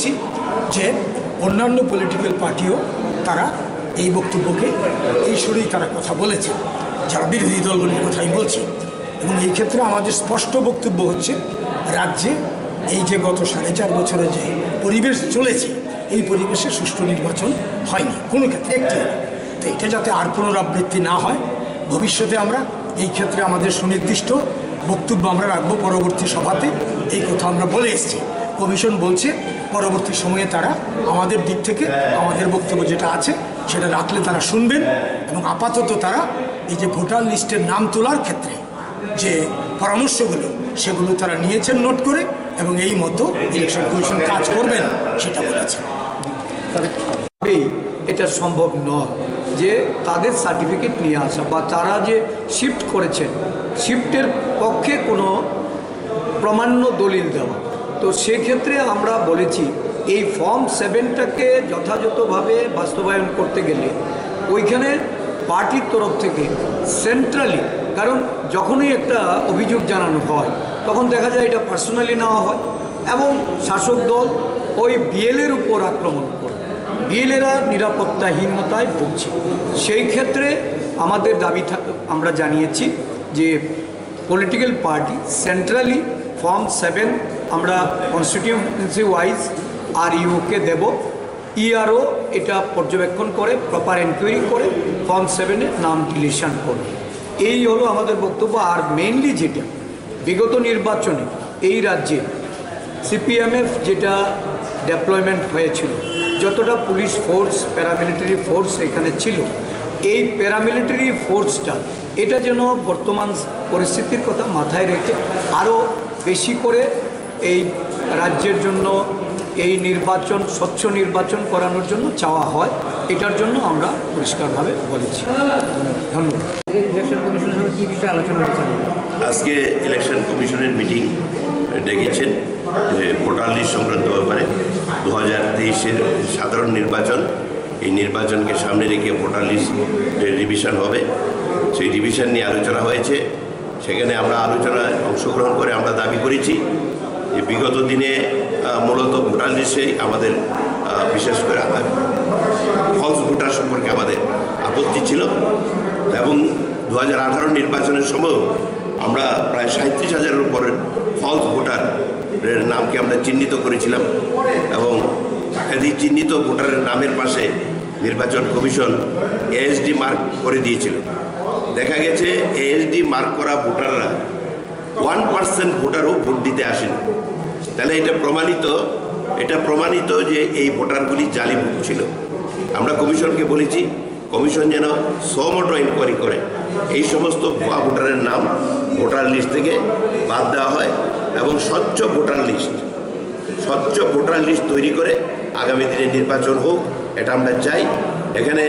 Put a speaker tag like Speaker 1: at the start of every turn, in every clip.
Speaker 1: বলেছি যে অন্যান্য পলিটিক্যাল পার্টিও তারা এই বক্তব্যকে এই সুরেই তারা কথা বলেছে, যারা বিরোধী দলগুলির কথাই বলছি। এবং এই ক্ষেত্রে আমাদের স্পষ্ট বক্তব্য হচ্ছে, রাজ্যে এই যে গত 4.5 বছরে যে পরিবেশ চলেছে, এই পরিবেশে সুষ্ঠু নির্বাচন হয়নি কোনো ক্ষেত্রে, একটি। তো এটা যাতে আর পুনরাবৃত্তি না হয়, ভবিষ্যতে আমরা এই ক্ষেত্রে আমাদের সুনির্দিষ্ট বক্তব্য আমরা রাখবো পরবর্তী সভাতে। এই কথা আমরা বলে এসেছি। কমিশন বলছে পরবর্তী সময়ে তারা আমাদের দিক থেকে আমাদের বক্তব্য যেটা আছে সেটা রাখলে তারা শুনবেন। এবং আপাতত তারা এই যে ভোটার লিস্টের নাম তোলার ক্ষেত্রে যে পরামর্শগুলো, সেগুলো তারা নিয়েছেন নোট করে, এবং এই মতো ইলেকশন কমিশন কাজ করবেন সেটা বলেছেন।
Speaker 2: এটা সম্ভব নয় যে তাদের সার্টিফিকেট নিয়ে আসা বা তারা যে শিফট করেছেন, শিফটের পক্ষে কোনো প্রমাণ্য দলিল দেওয়া। তো সেক্ষেত্রে আমরা বলেছি এই ফর্ম 7টাকে যথাযথভাবে বাস্তবায়ন করতে গেলে ওইখানে পার্টির তরফ থেকে সেন্ট্রালি, কারণ যখনই একটা অভিযোগ জানানো হয় তখন দেখা যায় এটা পার্সোনালি নেওয়া হয় এবং শাসক দল ওই বিএলের উপর আক্রমণ করে, বিএলেরা নিরাপত্তাহীনতায় ভুগছে। সেই ক্ষেত্রে আমাদের দাবি আমরা জানিয়েছি যে পলিটিক্যাল পার্টি সেন্ট্রালি ফর্ম 7 আমরা কনস্টিটিউয়েন্সি ওয়াইজ আর ইউকে দেব, ইআরও এটা পর্যবেক্ষণ করে প্রপার এনকোয়ারি করে ফর্ম 7-এর নাম ডিলিশন করবে। এই হলো আমাদের বক্তব্য। আর মেইনলি যেটা বিগত নির্বাচনে এই রাজ্যে সিপিএমএফ যেটা ডেপ্লয়মেন্ট হয়েছিল, যতটা পুলিশ ফোর্স, প্যারামিলিটারি ফোর্স এখানে ছিল, এই প্যারামিলিটারি ফোর্সটা এটা যেন বর্তমান পরিস্থিতির কথা মাথায় রেখে আরও বেশি করে এই রাজ্যের জন্য এই নির্বাচন, স্বচ্ছ নির্বাচন করানোর জন্য চাওয়া হয়। এটার জন্য আমরা পরিষ্কারভাবে বলেছি। ধন্যবাদ।
Speaker 3: ইলেকশন কমিশনের সঙ্গে কী বিষয়ে আলোচনা হয়েছে?
Speaker 4: আজকে ইলেকশন কমিশনের মিটিং ডেকেছেন ভোটার লিস্ট সংক্রান্ত ব্যাপারে। 2023-এর সাধারণ নির্বাচন, এই নির্বাচনকে সামনে রেখে ভোটার লিস্ট রিভিশন হবে, সেই রিভিশন নিয়ে আলোচনা হয়েছে। সেখানে আমরা আলোচনায় অংশগ্রহণ করে আমরা দাবি করেছি যে বিগত দিনে মূলত ভোটার লিস্টে আমাদের বিশেষ করে ফলস ভোটার সম্পর্কে আমাদের আপত্তি ছিল, এবং 2018 নির্বাচনের সময় আমরা প্রায় 37,000-এর উপরে ফলস ভোটারের নামকে আমরা চিহ্নিত করেছিলাম, এবং এই চিহ্নিত ভোটারের নামের পাশে নির্বাচন কমিশন এএসডি মার্ক করে দিয়েছিল। দেখা গেছে এএসডি মার্ক করা ভোটাররা 1% ভোটারও ভোট দিতে আসেনি। তাহলে এটা প্রমাণিত যে এই ভোটারগুলি জালি ভোট ছিল। আমরা কমিশনকে বলেছি কমিশন যেন সমটো ইনকোয়ারি করে এই সমস্ত ভুয়া ভোটারের নাম ভোটার লিস্ট থেকে বাদ দেওয়া হয়, এবং স্বচ্ছ ভোটার লিস্ট তৈরি করে আগামী দিনে নির্বাচন হোক, এটা আমরা চাই। এখানে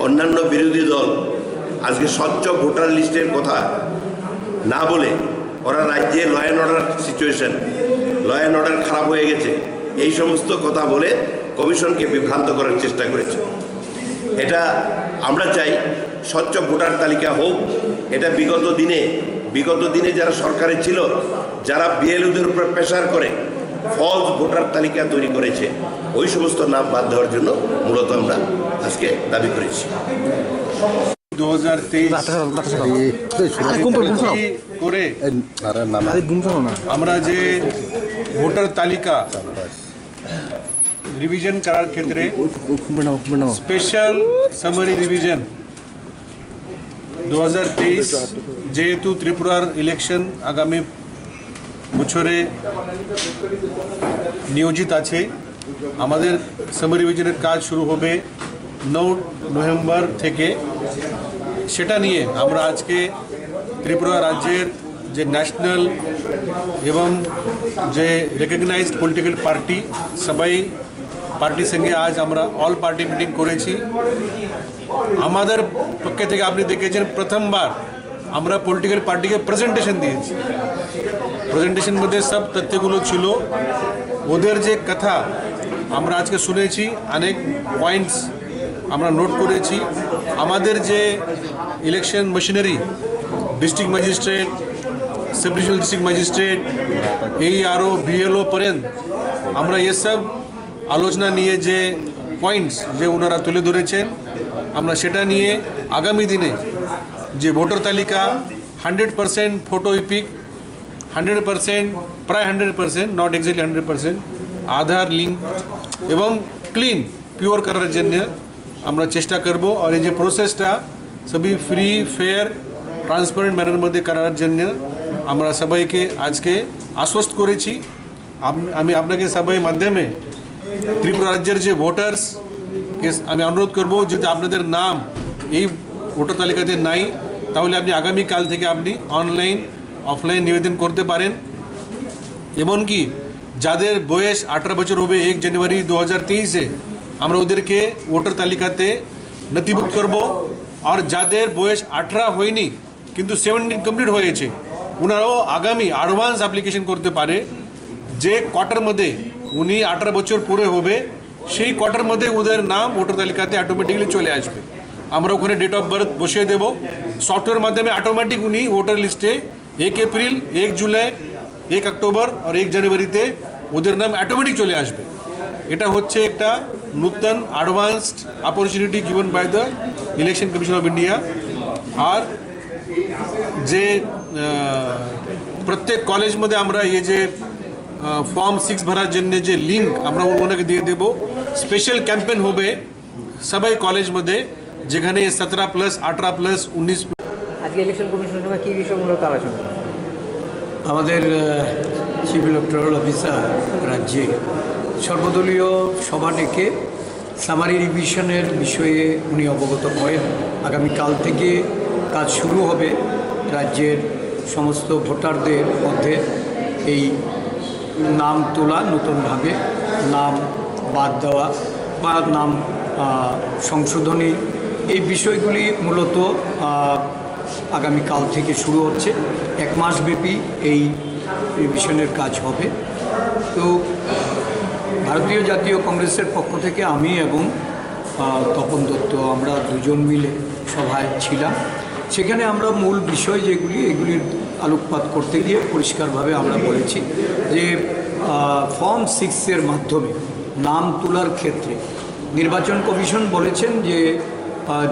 Speaker 4: অন্যান্য বিরোধী দল আজকে স্বচ্ছ ভোটার লিস্টের কথা না বলে ওরা রাজ্যে ল অ্যান্ড অর্ডার খারাপ হয়ে গেছে, এই সমস্ত কথা বলে কমিশনকে বিভ্রান্ত করার চেষ্টা করেছে। এটা আমরা চাই স্বচ্ছ ভোটার তালিকা হোক। এটা বিগত দিনে যারা সরকারে ছিল, যারা বিএলওদের উপর প্রেশার করে ফলস ভোটার তালিকা তৈরি করেছে, ওই সমস্ত নাম বাদ দেওয়ার জন্য মূলত আমরা আজকে দাবি করেছি।
Speaker 5: 2023 করে আমরা যে ভোটার তালিকা রিভিশন করার ক্ষেত্রে স্পেশাল সামারি রিভিশন 2023 যেহেতু ত্রিপুরার ইলেকশন আগামী বছরে নিয়োজিত আছে, আমাদের সামারি রিভিশনের কাজ শুরু হবে 9 নভেম্বর থেকে। সেটা নিয়ে আমরা আজকে ত্রিপুরা রাজ্যের যে ন্যাশনাল এবং যে রেকগনাইজড পলিটিক্যাল পার্টি সবাই পার্টির সঙ্গে আজ আমরা অল পার্টি মিটিং করেছি। আমাদের পক্ষ থেকে আপনি দেখেছেন প্রথমবার আমরা পলিটিক্যাল পার্টিকে প্রেজেন্টেশন দিয়েছি। প্রেজেন্টেশন মধ্যে সব তথ্যগুলো ছিল, ওদের যে কথা আমরা আজকে শুনেছি, অনেক পয়েন্টস আমরা নোট করেছি। আমাদের যে election machinery, district magistrate, sub divisional district magistrate, ARO, BLO पर्यंत আমরা ये सब আলোচনা নিয়ে যে পয়েন্টস যে ওনারা তুলে ধরেছেন আমরা সেটা নিয়ে আগামী দিনে যে ভোটার তালিকা 100% ফটো ইপিক 100% প্রায় 100% নট এক্স্যাক্টলি 100% আধার লিঙ্ক এবং ক্লিন পিওর করার জন্য আমরা চেষ্টা করব আর এই যে প্রসেসটা সবই ফ্রি ফেয়ার ট্রান্সপারেন্ট ম্যানার মধ্যে করার জন্য আমরা সবাইকে আজকে আশ্বস্ত করেছি। আমি আপনাকে সবাই মাধ্যমে ত্রিপুরা রাজ্যের যে ভোটার্স আমি অনুরোধ করব যদি আপনাদের নাম এই ভোটার তালিকাতে নাই তাহলে আপনি আগামীকাল থেকে আপনি অনলাইন অফলাইন নিবেদন করতে পারেন। এমনকি যাদের বয়স 18 বছর হবে 1 জানুয়ারি 2023-এ আমরা ওদেরকে ভোটার তালিকাতে নথিভুক্ত করব। আর যাদের বয়স 18 হয়নি কিন্তু 17 কমপ্লিট হয়েছে ওনারাও আগামী অ্যাডভান্স অ্যাপ্লিকেশন করতে পারে। যে কোয়ার্টার মধ্যে উনি 18 বছর পুরো হবে সেই কোয়ার্টার মধ্যে ওদের নাম ভোটার তালিকাতে অটোমেটিকলি চলে আসবে। আমরা ওখানে ডেট অফ বার্থ বসিয়ে দেব সফটওয়্যার মাধ্যমে অটোমেটিক উনি ভোটার লিস্টে 1 এপ্রিল 1 জুলাই 1 অক্টোবর আর 1 জানুয়ারিতে ওদের নাম অটোমেটিক চলে আসবে। এটা হচ্ছে একটা নূতন advanced opportunity given by the Election Commission of India. আর যে প্রত্যেক কলেজमध्ये আমরা এই যে ফর্ম 6 ভরার জন্য যে লিঙ্ক আমরা ওনাকে দিয়ে দেব। স্পেশাল ক্যাম্পেইন হবে সবাই কলেজमध्ये যেখানে 17+, 18+, 19।
Speaker 3: আজকে ইলেকশন কমিশনের সঙ্গে কী বিষয়মূলক আলোচনা?
Speaker 2: আমাদের চিফ ইলেকটোরাল অফিসার রাজ্যে সর্বদলীয় সভা ডেকে সামারি রিভিশনের বিষয়ে উনি অবগত করেন। আগামীকাল থেকে কাজ শুরু হবে রাজ্যের সমস্ত ভোটারদের মধ্যে এই নাম তোলা, নতুনভাবে নাম বাদ দেওয়া বা নাম সংশোধনী, এই বিষয়গুলি মূলত আগামীকাল থেকে শুরু হচ্ছে। 1 মাসব্যাপী এই রিভিশনের কাজ হবে। তো ভারতীয় জাতীয় কংগ্রেসের পক্ষ থেকে আমি এবং তপন দত্ত আমরা দুজন মিলে সভায় ছিলাম। সেখানে আমরা মূল বিষয় যেগুলি এগুলির আলোকপাত করতে গিয়ে পরিষ্কারভাবে আমরা বলেছি যে ফর্ম 6-এর মাধ্যমে নাম তোলার ক্ষেত্রে নির্বাচন কমিশন বলেছেন যে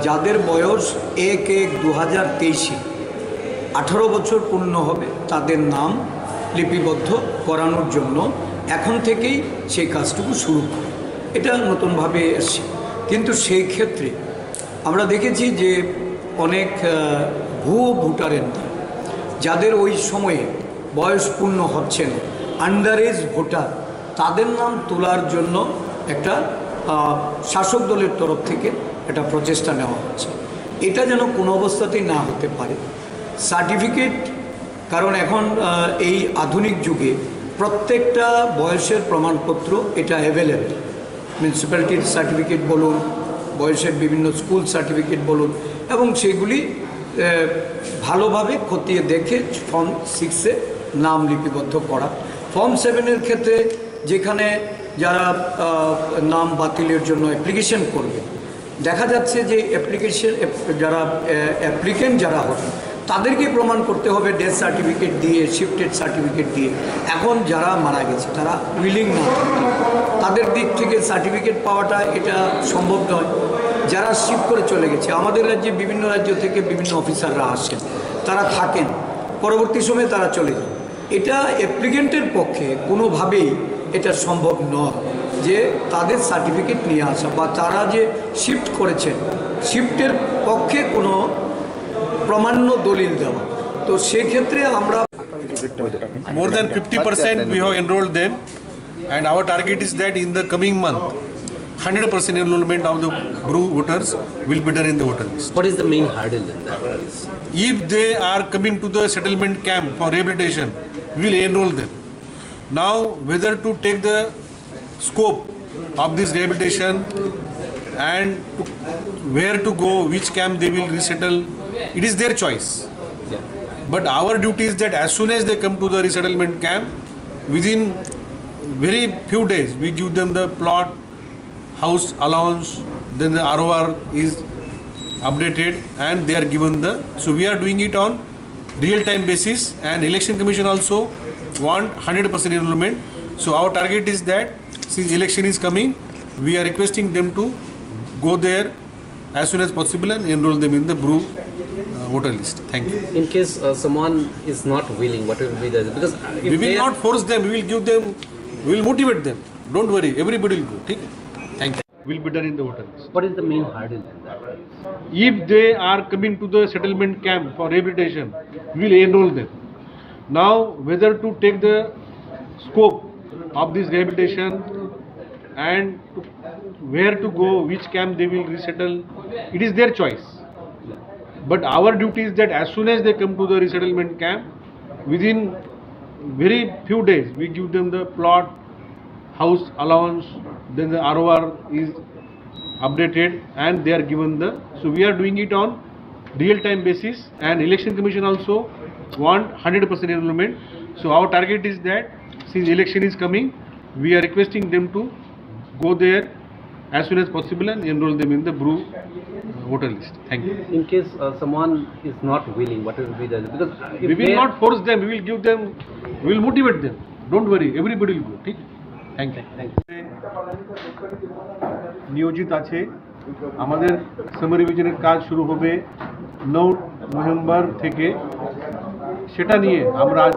Speaker 2: যাদের বয়স 1/1/2023-এ 18 বছর পূর্ণ হবে তাদের নাম লিপিবদ্ধ করানোর জন্য এখন থেকেই সেই কাজটুকু শুরু করে। এটা নতুনভাবে এসছে। কিন্তু সেই ক্ষেত্রে আমরা দেখেছি যে অনেক ভুয়ো ভোটারের নাম, যাদের ওই সময়ে বয়স পূর্ণ হচ্ছে না, আন্ডার এজ ভোটার, তাদের নাম তোলার জন্য একটা শাসক দলের তরফ থেকে একটা প্রচেষ্টা নেওয়া হচ্ছে। এটা যেন কোনো অবস্থাতেই না হতে পারে। সার্টিফিকেট, কারণ এখন এই আধুনিক যুগে প্রত্যেকটা বয়সের প্রমাণপত্র এটা অ্যাভেলেবেল। মিউনিসিপ্যালিটির সার্টিফিকেট বলুন, বয়সের বিভিন্ন স্কুল সার্টিফিকেট বলুন, এবং সেগুলি ভালোভাবে খতিয়ে দেখে ফর্ম 6-এ নাম লিপিবদ্ধ করা। ফর্ম 7-এর ক্ষেত্রে যেখানে যারা নাম বাতিলের জন্য অ্যাপ্লিকেশন করবে, দেখা যাচ্ছে যে যারা অ্যাপ্লিকেন্ট যারা হবে তাদেরকে প্রমাণ করতে হবে ডেথ সার্টিফিকেট দিয়ে, শিফটেড সার্টিফিকেট দিয়ে। এখন যারা মারা গেছে তারা উইলিং না থাকে, তাদের দিক থেকে সার্টিফিকেট পাওয়াটা এটা সম্ভব নয়। যারা শিফট করে চলে গেছে, আমাদের রাজ্যে বিভিন্ন রাজ্য থেকে বিভিন্ন অফিসাররা আসেন, তারা থাকেন, পরবর্তী সময়ে তারা চলে যান। এটা অ্যাপ্লিকেন্টের পক্ষে কোনোভাবেই এটা সম্ভব নয় যে তাদের সার্টিফিকেট নিয়ে আসা বা তারা যে শিফট করেছেন শিফটের পক্ষে কোনো প্রমাণ্য দলিল দেওয়া। তো সেক্ষেত্রে আমরা
Speaker 5: More than 50% we have enrolled them, and our target is that in the coming month 100% enrollment of the Bru voters will be done in the voter list.
Speaker 6: What is the main hurdle in that case?
Speaker 5: If they are coming to the settlement camp for rehabilitation, we will enroll them. Now, whether to take the scope of this rehabilitation and where to go, which camp they will resettle, it is their choice. But our duty is that as soon as they come to the resettlement camp, within very few days, we give them the plot, house allowance, then the ROR is updated and they are given the. So we are doing it on real-time basis, and Election Commission also want 100% enrollment. So our target is that since election is coming, we are requesting them to go there as soon as possible and enroll them in the BRU voter list. Thank you.
Speaker 6: In case someone is not willing, what will be the because if
Speaker 5: We
Speaker 6: they
Speaker 5: will
Speaker 6: are-
Speaker 5: not force them. We will give them. We will motivate them. Don't worry. Everybody will go. Okay? Thank you. Will be done in the voter list.
Speaker 6: What is the main hurdle in that?
Speaker 5: If they are coming to the settlement camp for rehabilitation, we will enroll them. Now, whether to take the scope of this rehabilitation and where to go, which camp they will resettle, it is their choice. But our duty is that as soon as they come to the resettlement camp, within very few days, we give them the plot, house allowance, then the ROR is updated and they are given the, so we are doing it on real time basis, and election commission also want 100% enrollment. So our target is that since election is coming, we are requesting them to go there as soon as possible and enroll them in the BRU voter list. Thank you.
Speaker 6: In case someone is not willing, what will be the because if
Speaker 5: We will
Speaker 6: they-
Speaker 5: not force them, we will give them, we will motivate them. Don't worry, everybody will go. ठीक? Thank you.
Speaker 6: Thank you.
Speaker 5: নিয়োজিত আছে আমাদের summer রিভিশনের কাজ শুরু হবে 9 November থেকে সেটা নিয়ে আমরা আজ